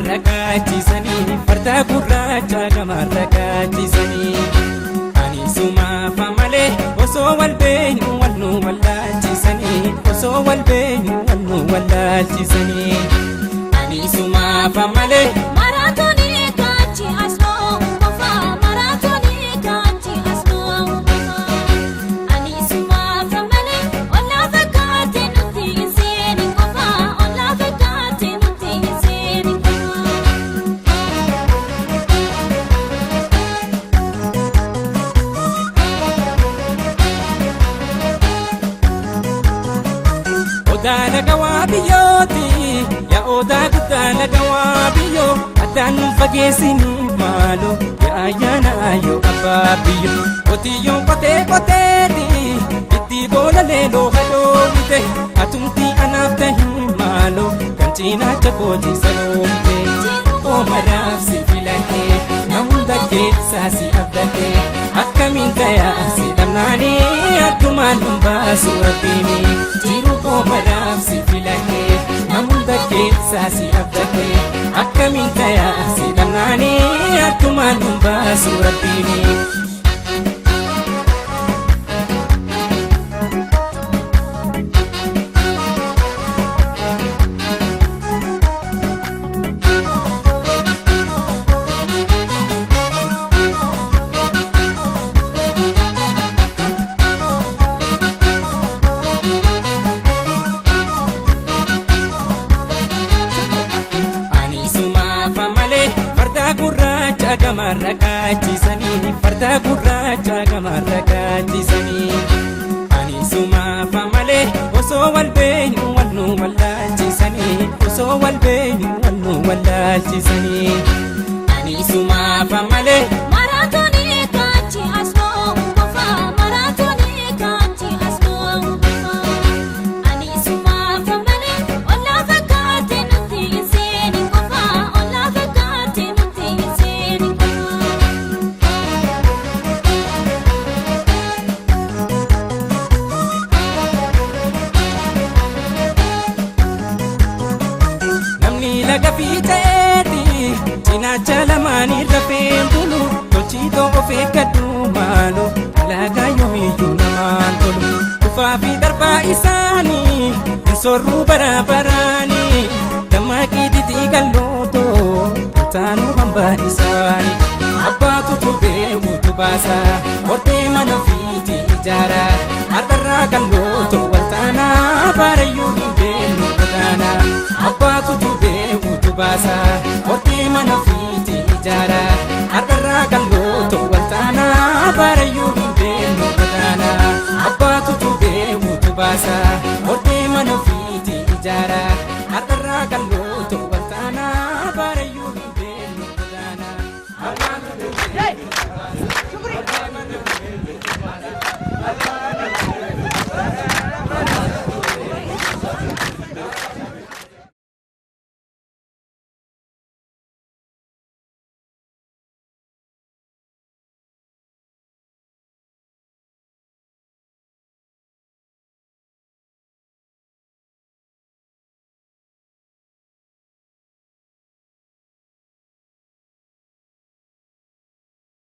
Gamarrakaachisanii farda gurraacha gamarrakaachisanii ani sumaafa malee osoo wal beenyu wal nu wallaalchisanii osoo wal beenyu wal nu wallaalchisanii ani sumaafa malee maraatoonii kaachi asnoo qofa maraatoonii kaachi asnoo qofa ani sumaafa malee ollaa fakkaate nuti hin seeni qofa ollaa fakkaate nuti hin seeni qofa. Odaala gawaa biyyooti yaa odaa guddaala gawaa biyyoo addaan nu fageessanii maaloo yaa ayyaana yoo abbaa biyyoo qotiyyoon qotee qoteeti itti boola leeloo hadoomite atumtii anaaf tahi maaloo kan cinaacha kooti saloomte oomaraaf si filatee namunda keessaa si abdatee akkamiin tayaa si dhabnaanii akkumaan dhumbaasu rabbiini jiru oomaraaf si filatee namunda keessaa si abdatee akkamiin tayaa si dhabnaanii akkumaan dhumbaasu rabbiini. Gamarrakaachisanii farda gurraacha gamarrakaachisanii ani sumaafa malee osoo wal beenyu wal nu wallaalchisanii osoo wal beenyu wal nu wallaalchisanii ani sumaafa malee maraatoonii kaachi asnoo qofa maraatoonii kaachi asnoo qofa ani sumaafa malee ollaa fakkaate nuti hin seeni qofa ollaa fakkaate nuti hin seeni qofa. laga fiixeeti cinaacha lamaanii rafeen bulu tolchiitoo of eeggadhu maalo alaagaa yoomiyyuu namaan tolu dhufaa fi darbaa isaanii hin sorruu baraabaraanii dammaqii titii gallootoo taanuu hambaa isaanii abbaatu tubee utubaasaa hortee mana ofiiti ijaara har'arraa gallootoo waltaanaa baarayyuu hin beellu gadaanaa abbaatu tubee utubaasaa hortee mana ofiiti ijaara har'arraa gallootoo waltaanaa baarayyuu hin beellu gadaanaa abbaatu tubee utubaasaa hortee mana ofiiti ijaara